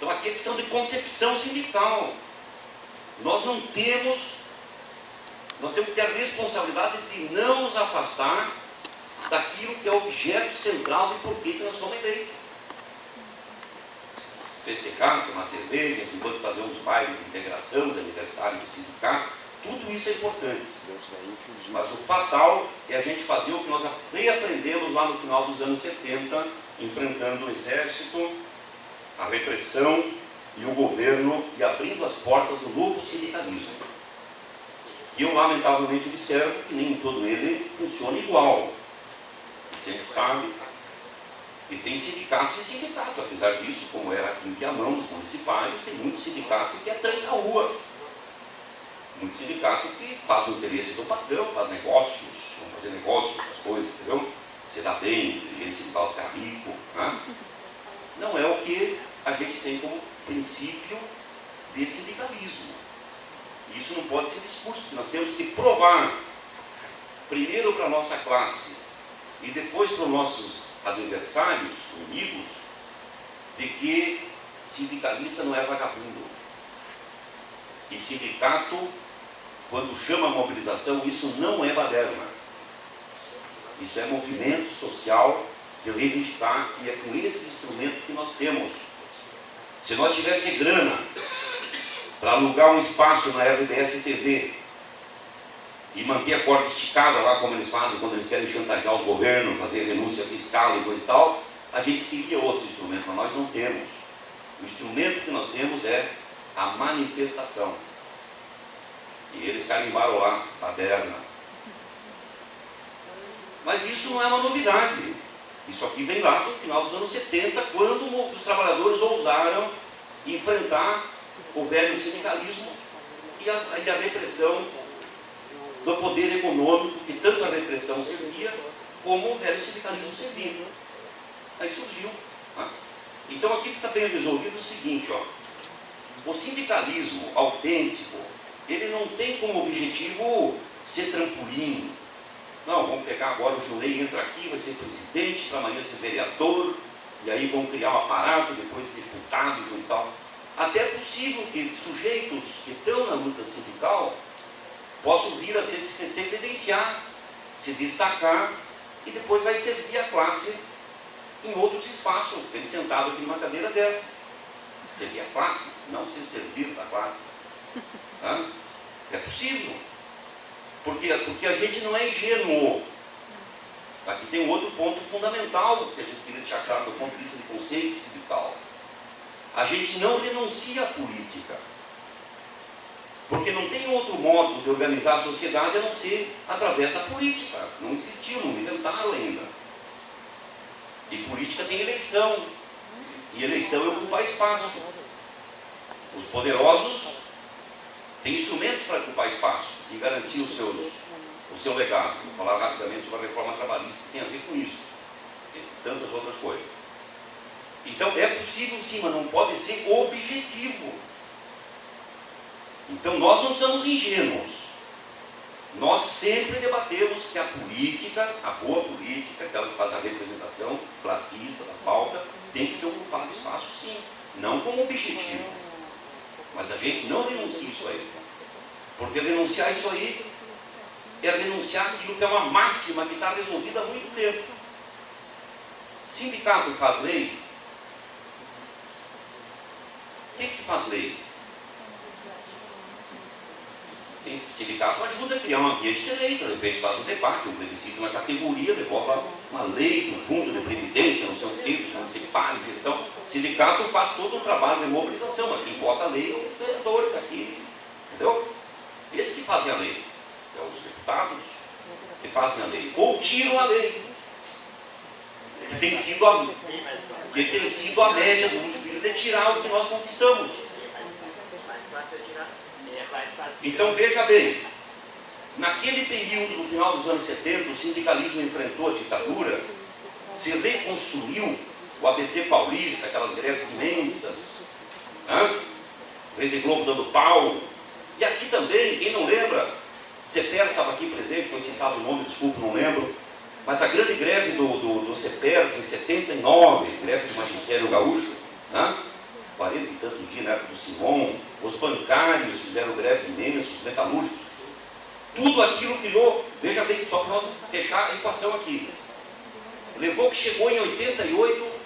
Então aqui é questão de concepção sindical. Nós temos que ter a responsabilidade de não nos afastar daquilo que é o objeto central de por que nós somos eleitos. Festejar, tomar cerveja, enquanto fazer uns bailes de integração, de aniversário do sindicato, tudo isso é importante. Mas o fatal é a gente fazer o que nós reaprendemos lá no final dos anos 70, enfrentando o exército, a repressão e o governo, e abrindo as portas do novo sindicalismo. E eu, lamentavelmente, observo que nem todo ele funciona igual. Você sempre sabe que tem sindicatos e sindicato. Apesar disso, como era aqui em Viamão, os municipais, tem muito sindicato que é tranca-rua. Muito sindicato que faz o interesse do patrão, faz negócios, vão fazer negócios, as coisas, entendeu? Você dá bem, o dirigente sindical ficar rico. Né? Não é o que a gente tem como princípio de sindicalismo. Isso não pode ser discurso, porque nós temos que provar, primeiro para a nossa classe e depois para os nossos adversários, inimigos, de que sindicalista não é vagabundo. E sindicato, quando chama a mobilização, isso não é baderna. Isso é movimento social de reivindicar, e é com esse instrumento que nós temos. Se nós tivéssemos grana para alugar um espaço na RBS TV e manter a corda esticada lá, como eles fazem quando eles querem chantagear os governos, fazer denúncia fiscal e coisa e tal, a gente teria outros instrumentos, mas nós não temos. O instrumento que nós temos é a manifestação. E eles carimbaram lá, baderna. Mas isso não é uma novidade. Isso aqui vem lá do final dos anos 70, quando os trabalhadores ousaram enfrentar o velho sindicalismo e a repressão do poder econômico, que tanto a repressão servia, como o velho sindicalismo servia. Aí surgiu. Né? Então aqui fica bem resolvido o seguinte, ó. O sindicalismo autêntico, ele não tem como objetivo ser trampolim. Não, vamos pegar agora o Junei, entra aqui, vai ser presidente, para amanhã ser vereador, e aí vão criar um aparato, depois deputado e coisa e tal. Até é possível que sujeitos que estão na luta sindical possam vir a se evidenciar, se destacar, e depois vai servir a classe em outros espaços, ele sentado aqui numa cadeira dessa. Servir a classe, não se servir da classe. Tá? É possível. Porque a gente não é ingênuo. Aqui tem um outro ponto fundamental que a gente queria deixar claro do ponto de vista de conceito sindical. A gente não renuncia à política. Porque não tem outro modo de organizar a sociedade a não ser através da política. Não existiu, não inventaram ainda. E política tem eleição. E eleição é ocupar espaço. Os poderosos têm instrumentos para ocupar espaço e garantir o seu legado. Vou falar rapidamente sobre a reforma trabalhista, que tem a ver com isso, entre tantas outras coisas. Então é possível sim, mas não pode ser objetivo. Então nós não somos ingênuos. Nós sempre debatemos que a política, a boa política, aquela que faz a representação classista da pauta, tem que ser ocupado espaço sim, não como objetivo. Mas a gente não renuncia isso aí. Porque renunciar isso aí é renunciar aquilo que é uma máxima que está resolvida há muito tempo. Sindicato faz lei? Quem que faz lei? Sindicato ajuda a criar um ambiente de lei, de repente faz um debate, um plebiscito na categoria, devolve uma lei do fundo de previdência, não sei o que, não sei para, gestão. Sindicato faz todo o trabalho de mobilização, mas quem vota a lei é o vereador que está aqui, entendeu? Esses que fazem a lei, é os deputados que fazem a lei, ou tiram a lei, que tem sido a média do último período, de tirar o que nós conquistamos. Então veja bem, naquele período, no final dos anos 70, o sindicalismo enfrentou a ditadura, se reconstruiu o ABC paulista, aquelas greves imensas, Rede Globo dando pau, e aqui também, quem não lembra, CEPER estava aqui presente, foi citado o nome, desculpa, não lembro, mas a grande greve do CEPER em 79, greve do magistério gaúcho, 40 e tantos dias na época do Simon, os bancários fizeram greves imensas, os metalúrgicos. Tudo aquilo criou, veja bem, só para nós fechar a equação aqui. Levou que chegou em 88,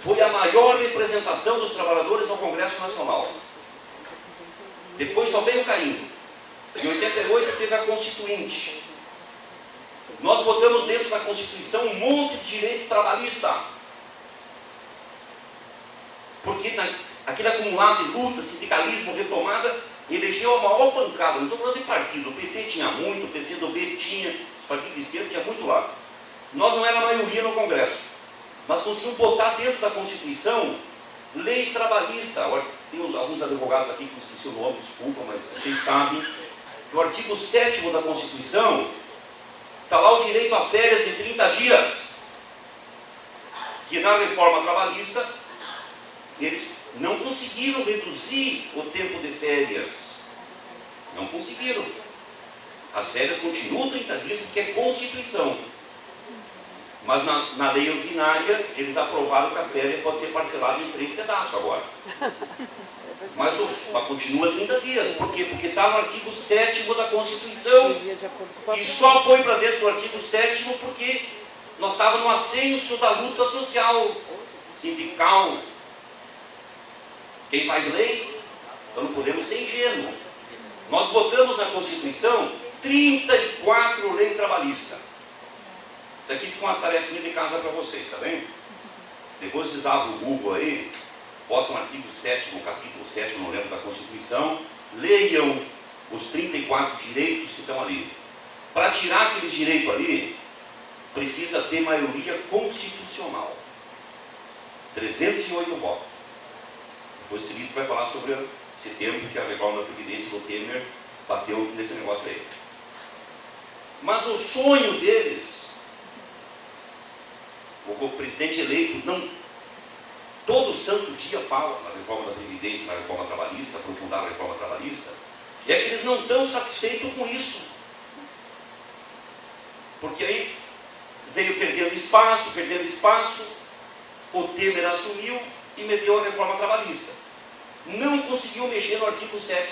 foi a maior representação dos trabalhadores no Congresso Nacional. Depois só veio caindo. Em 88 teve a Constituinte. Nós botamos dentro da Constituição um monte de direito trabalhista. Porque aquele acumulado de luta, sindicalismo, retomada, elegeu a maior bancada. Não estou falando de partido. O PT tinha muito, o PCdoB tinha, os partidos de esquerda tinha muito lá. Nós não era a maioria no Congresso. Mas conseguimos botar dentro da Constituição leis trabalhistas. Tem alguns advogados aqui que eu esqueci o nome, desculpa, mas vocês sabem que o artigo 7º da Constituição está lá o direito a férias de 30 dias, que na reforma trabalhista eles não conseguiram reduzir o tempo de férias. Não conseguiram. As férias continuam 30 dias porque é Constituição. Mas na lei ordinária eles aprovaram que a férias pode ser parcelada em 3 pedaços agora. Mas continua 30 dias. Por quê? Porque está no artigo 7º da Constituição. E só foi para dentro do artigo 7º porque nós estávamos no ascenso da luta social, sindical. Quem faz lei? Então não podemos ser ingênuos. Nós botamos na Constituição 34 leis trabalhistas. Isso aqui fica uma tarefinha de casa para vocês, tá vendo? Depois vocês abrem o Google aí, botam o artigo 7º, capítulo 7º, não lembro, da Constituição, leiam os 34 direitos que estão ali. Para tirar aqueles direitos ali, precisa ter maioria constitucional. 308 votos. Depois o Silício vai falar sobre esse tempo que a reforma da Previdência do Temer bateu nesse negócio aí. Mas o sonho deles, o presidente eleito não todo santo dia fala na reforma da Previdência, na reforma trabalhista, aprofundar a reforma trabalhista, é que eles não estão satisfeitos com isso. Porque aí veio perdendo espaço, o Temer assumiu e meteu a reforma trabalhista. Não conseguiu mexer no artigo 7º,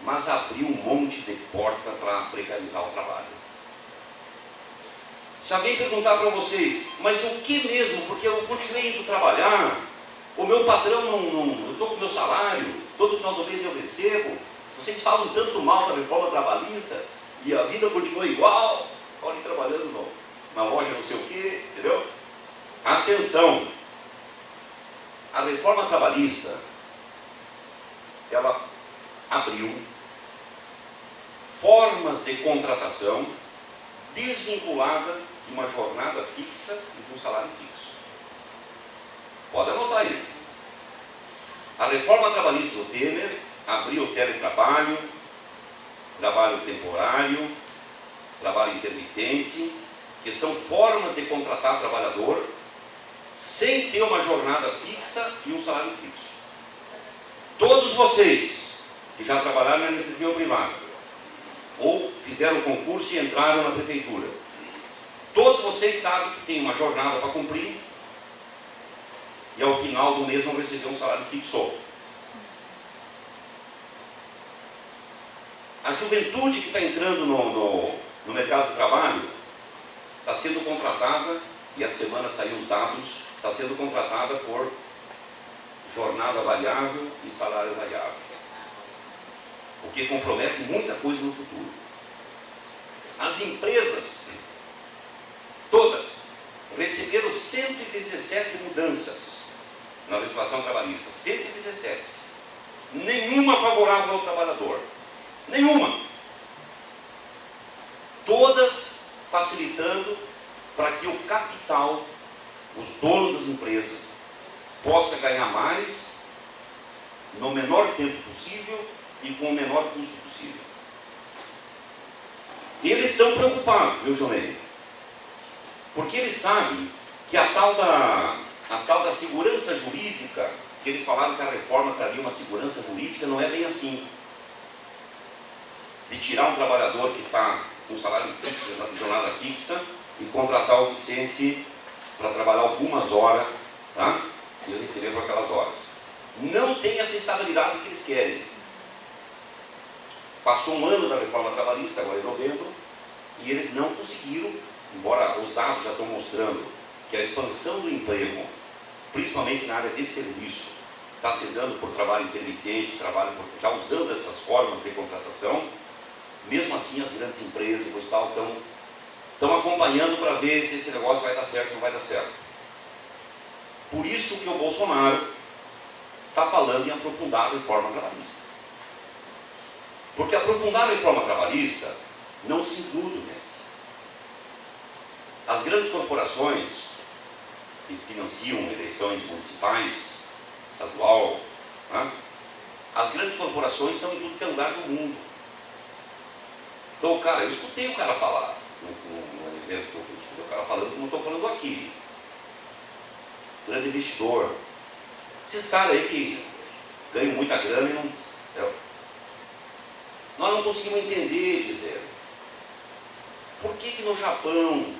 mas abriu um monte de porta para precarizar o trabalho. Se alguém perguntar para vocês, mas o que mesmo? Porque eu continuei indo trabalhar, o meu patrão eu estou com o meu salário, todo final do mês eu recebo, vocês falam tanto mal da reforma trabalhista e a vida continua igual, olhem trabalhando na loja não sei o quê, entendeu? Atenção! A reforma trabalhista, ela abriu formas de contratação desvinculada de uma jornada fixa e de um salário fixo. Pode anotar isso. A reforma trabalhista do Temer abriu o teletrabalho, trabalho temporário, trabalho intermitente, que são formas de contratar trabalhador sem ter uma jornada fixa e um salário fixo. Todos vocês que já trabalharam na iniciativa privada ou fizeram concurso e entraram na prefeitura, todos vocês sabem que tem uma jornada para cumprir e ao final do mês vão receber um salário fixo. A juventude que está entrando no mercado de trabalho está sendo contratada, e a semana saiu os dados, está sendo contratada por jornada variável e salário variável, o que compromete muita coisa no futuro. As empresas, todas, receberam 117 mudanças na legislação trabalhista, 117. Nenhuma favorável ao trabalhador, nenhuma. Todas facilitando para que o capital, os donos das empresas, possa ganhar mais no menor tempo possível e com o menor custo possível. E eles estão preocupados, viu, Jonei? Porque eles sabem que a tal da segurança jurídica, que eles falaram que a reforma traria uma segurança jurídica, não é bem assim. De tirar um trabalhador que está com salário fixo, jornada fixa, e contratar o Vicente para trabalhar algumas horas, tá? E receber por aquelas horas. Não tem essa estabilidade que eles querem. Passou um ano da reforma trabalhista, agora em novembro, e eles não conseguiram, embora os dados já estão mostrando que a expansão do emprego, principalmente na área de serviço, está se dando por trabalho intermitente, já usando essas formas de contratação. Mesmo assim, as grandes empresas estão acompanhando para ver se esse negócio vai dar certo ou não vai dar certo. Por isso que o Bolsonaro está falando em aprofundar a reforma trabalhista. Porque aprofundar a reforma trabalhista não se ilude, né? As grandes corporações que financiam eleições municipais, estadual, né? As grandes corporações estão em tudo que é lugar do mundo. Então, cara, eu escutei o cara falar no evento que eu escutei o cara falando, como eu estou falando aqui. Grande investidor. Esses caras aí que ganham muita grana e não... Nós não conseguimos entender, dizer, por que no Japão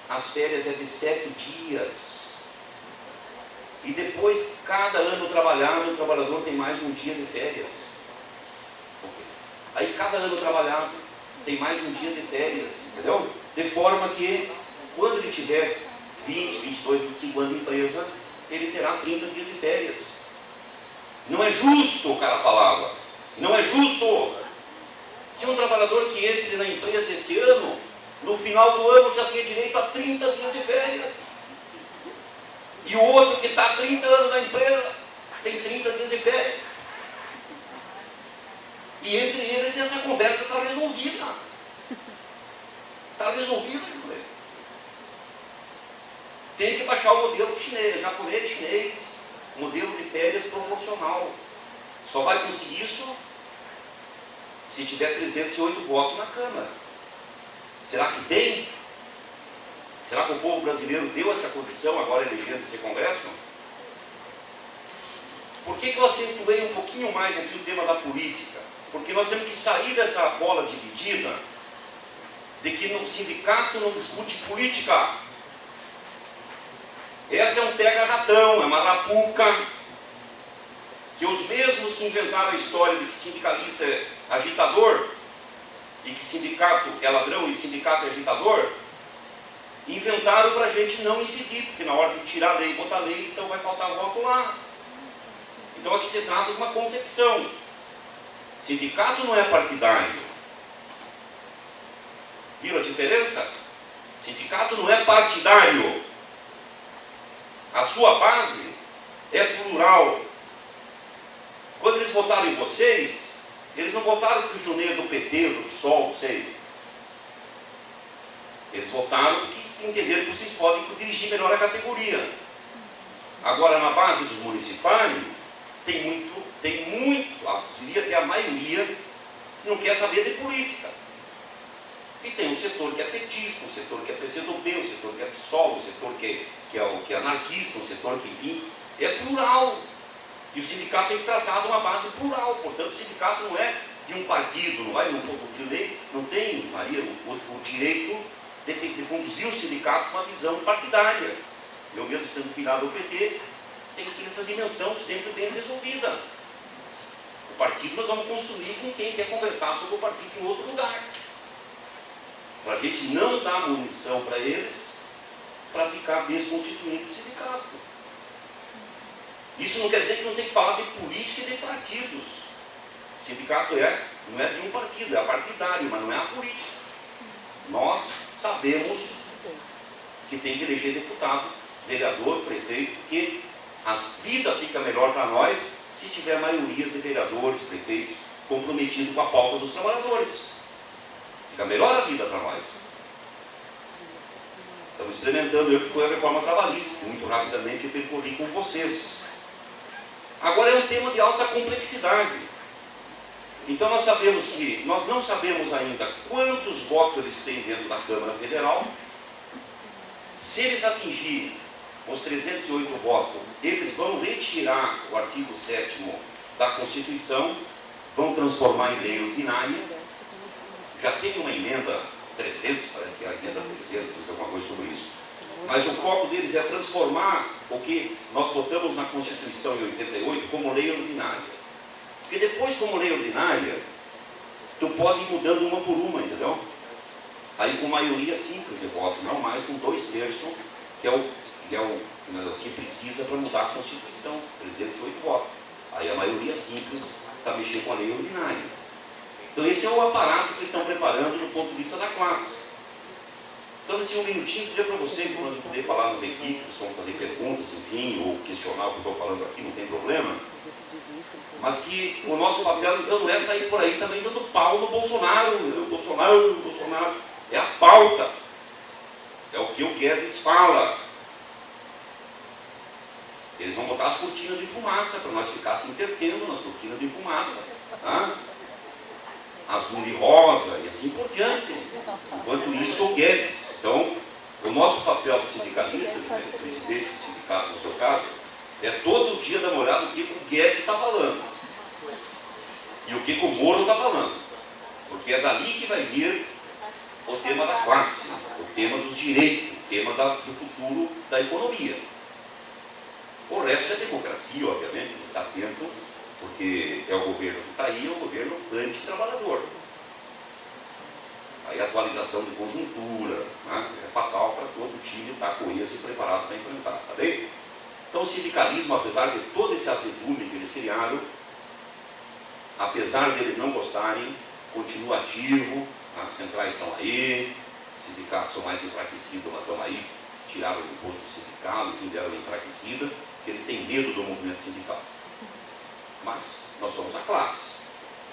as férias é de 7 dias? E depois, cada ano trabalhado, o trabalhador tem mais um dia de férias. Aí, cada ano trabalhado, tem mais um dia de férias, entendeu? De forma que, quando ele tiver 20, 22, 25 anos de empresa, ele terá 30 dias de férias. Não é justo, o cara falava. Não é justo que um trabalhador que entre na empresa este ano, no final do ano já tenha direito a 30 dias de férias. E o outro que está há 30 anos na empresa, tem 30 dias de férias. E entre eles essa conversa está resolvida. Está resolvida, meu. Tem que baixar o modelo chinês, japonês, chinês, modelo de férias proporcional. Só vai conseguir isso se tiver 308 votos na Câmara. Será que tem? Será que o povo brasileiro deu essa condição agora elegendo esse Congresso? Por que eu acentuei um pouquinho mais aqui o tema da política? Porque nós temos que sair dessa bola dividida de que no sindicato não discute política. Essa é um pega-ratão, é uma arapuca, que os mesmos que inventaram a história de que sindicalista é agitador, e que sindicato é ladrão e sindicato é agitador, inventaram para a gente não incidir, porque na hora de tirar a lei e botar a lei, então vai faltar voto lá. Então aqui se trata de uma concepção. Sindicato não é partidário. Viram a diferença? Sindicato não é partidário. A sua base é plural. Quando eles votaram em vocês, eles não votaram para o Juneiro do PT, do PSOL, não sei. Eles votaram porque entenderam que vocês podem dirigir melhor a categoria. Agora, na base dos municipais, tem muito, diria que a maioria não quer saber de política. E tem um setor que é petista, um setor que é PCdoB, um setor que é PSOL, um setor que é anarquista, um setor que, enfim, é plural. E o sindicato tem que tratar de uma base plural. Portanto, o sindicato não é de um partido, não tem, Maria, o direito de conduzir o sindicato com uma visão partidária. Eu mesmo sendo filiado ao PT, tenho que ter essa dimensão sempre bem resolvida. O partido nós vamos construir com quem quer conversar sobre o partido em outro lugar. Para a gente não dar munição para eles, para ficar desconstituindo o sindicato. Isso não quer dizer que não tem que falar de política e de partidos. O sindicato não é de um partido, é partidário, mas não é a política. Nós sabemos que tem que eleger deputado, vereador, prefeito, porque a vida fica melhor para nós se tiver maiorias de vereadores, prefeitos comprometidos com a pauta dos trabalhadores. Fica melhor a vida para nós. Estamos experimentando o que foi a reforma trabalhista, que muito rapidamente eu percorri com vocês. Agora é um tema de alta complexidade. Então nós não sabemos ainda quantos votos eles têm dentro da Câmara Federal. Se eles atingirem os 308 votos, eles vão retirar o artigo 7º da Constituição, vão transformar em lei ordinária. Já tem uma emenda 300, parece que é a emenda 300, alguma coisa sobre isso. Mas o foco deles é transformar o que nós botamos na Constituição em 88 como lei ordinária. Porque depois, como lei ordinária, tu pode ir mudando uma por uma, entendeu? Aí com maioria simples de voto, não mais com 2/3, que é o que precisa para mudar a Constituição, 308 votos. Aí a maioria simples está mexendo com a lei ordinária. Então esse é o aparato que eles estão preparando do ponto de vista da classe. Então, assim, um minutinho dizer para vocês, para nós poder falar no equipe, se vão fazer perguntas, enfim, ou questionar o que eu estou falando aqui, não tem problema. Mas que o nosso papel, então, não é sair por aí também dando pau no Bolsonaro. Bolsonaro. É a pauta. É o que o Guedes fala. Eles vão botar as cortinas de fumaça para nós ficar se entretendo nas cortinas de fumaça. Tá? Azul e rosa e assim por diante. Enquanto isso, o Guedes. Então, o nosso papel de sindicalista, presidente do sindicato no seu caso, é todo dia dar uma olhada no que o Guedes está falando e o que o Moro está falando, porque é dali que vai vir o tema da classe, o tema dos direitos, o tema do futuro da economia. O resto é democracia, obviamente, não está atento, porque é o governo que está aí, é o governo anti-trabalhador. Aí a atualização de conjuntura, né, é fatal para todo time estar coeso e preparado para enfrentar, tá bem? Então o sindicalismo, apesar de todo esse azedume que eles criaram, apesar de eles não gostarem, continua ativo, as centrais estão aí, os sindicatos são mais enfraquecidos, mas estão aí, tiraram o imposto sindical, enfim, deram uma enfraquecida, porque eles têm medo do movimento sindical. Mas nós somos a classe.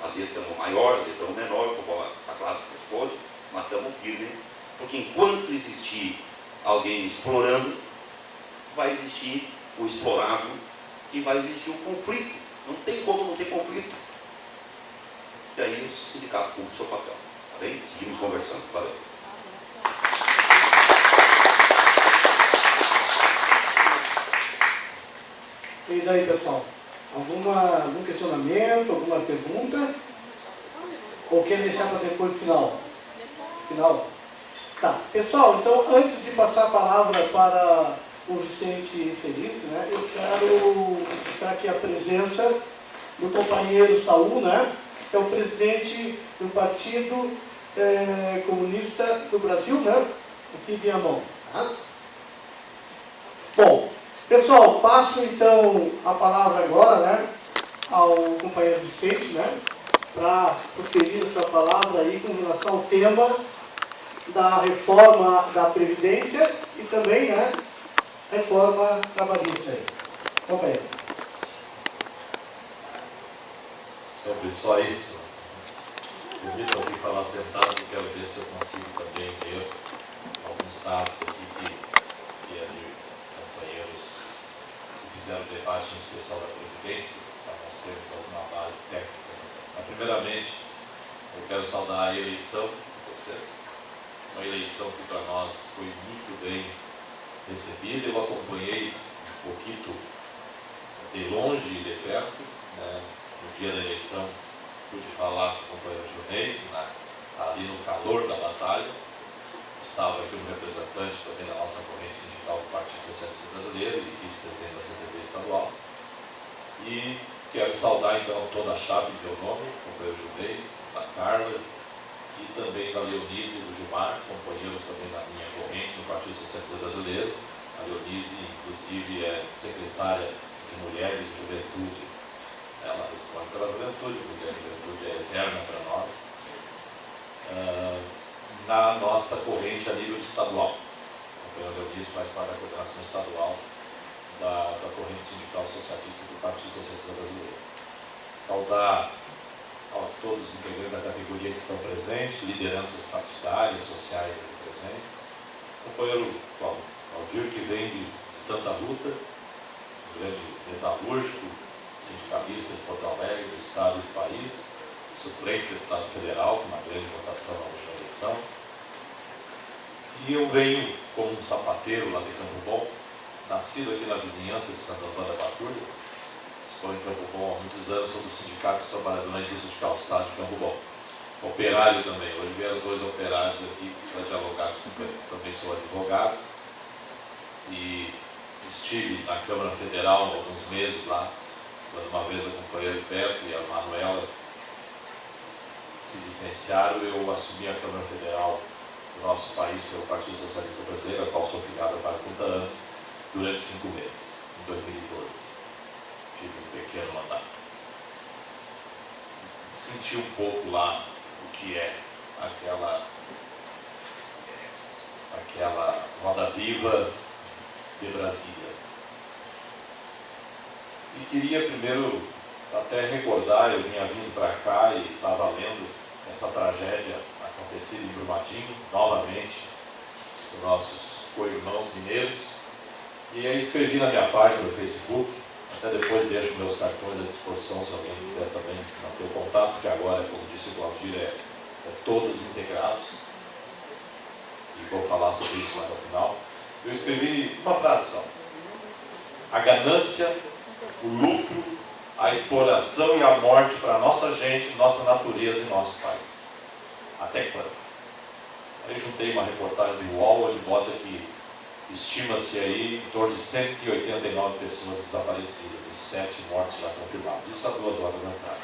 Às vezes estamos maior, às vezes estamos menor, como a classe responde, mas estamos firmes, porque enquanto existir alguém explorando, vai existir o explorado e vai existir o conflito. Não tem como não ter conflito. E aí o sindicato cumpre o seu papel. Tá bem? Seguimos conversando. Valeu. E daí, pessoal? Algum questionamento, alguma pergunta? Ou quer deixar para depois do final? Final? Tá. Pessoal, então antes de passar a palavra para o Vicente Celis, né, eu quero mostrar aqui a presença do companheiro Saul, né, que é o presidente do Partido Comunista do Brasil, né, aqui em Viamão. Tá? Bom, pessoal, passo então a palavra agora, né, ao companheiro Vicente, né, para proferir a sua palavra aí com relação ao tema da reforma da Previdência e também, né, reforma trabalhista aí. Companheiro. Sobre só isso, evito aqui falar sentado, quero ver se eu consigo também ver alguns dados aqui que é de companheiros que fizeram debate em especial da Previdência, para nós termos alguma base técnica. Mas, primeiramente, eu quero saudar a eleição de vocês, uma eleição que para nós foi muito bem recebida. Eu acompanhei um pouquinho de longe e de perto, né? No dia da eleição pude falar com o companheiro Junei, ali no calor da batalha. Estava aqui um representante também da nossa corrente sindical do Partido Socialista Brasileiro e vice-presidente da CTB estadual. E quero saudar então toda a chapa em teu nome, o companheiro Junei, da Carla e também da Leonise e do Gilmar, companheiros também da minha corrente no Partido Socialista Brasileiro. A Leonise, inclusive, é secretária de Mulheres e Juventude. Ela responde pela juventude, porque a juventude é eterna para nós. Na nossa corrente a nível estadual. A companheira Leonise faz parte da coordenação estadual da corrente sindical socialista do Partido Socialista Brasileiro. Saudar aos todos os integrantes da categoria que estão presentes, lideranças partidárias, sociais presentes. O companheiro Valdir, que vem de tanta luta, grande metalúrgico, sindicalista de Porto Alegre, do Estado e do país, suplente deputado federal, com uma grande votação na última eleição. E eu venho como um sapateiro lá de Campo Bom, nascido aqui na vizinhança de Santo Antônio da Patrulha. Estou em Campo Bom há muitos anos, sou do Sindicato dos Trabalhadores na Indústria de Calçado de Campo Bom. Operário também, hoje vieram 2 operários aqui para dialogar com eles. Também sou advogado e estive na Câmara Federal há alguns meses lá, quando uma vez eu acompanhei de perto e a Manuela se licenciaram, eu assumi a Câmara Federal do nosso país pelo Partido Socialista Brasileiro, a qual sou filiado há 40 anos, durante 5 meses, em 2012. Tive um pequeno mandato. Senti um pouco lá o que é aquela roda viva de Brasília. E queria primeiro até recordar, eu vinha vindo para cá e estava lendo essa tragédia acontecida em Brumadinho, novamente, com nossos co-irmãos mineiros. E aí escrevi na minha página no Facebook, até depois deixo meus cartões à disposição se alguém quiser também manter o contato, porque agora, como disse o Valdir, é todos integrados. E vou falar sobre isso mais no final. Eu escrevi uma frase só: a ganância, o lucro, a exploração e a morte para a nossa gente, nossa natureza e nosso país. Até quando? Aí juntei uma reportagem do UOL, onde bota que estima-se aí em torno de 189 pessoas desaparecidas e 7 mortes já confirmadas. Isso há 2 horas atrás.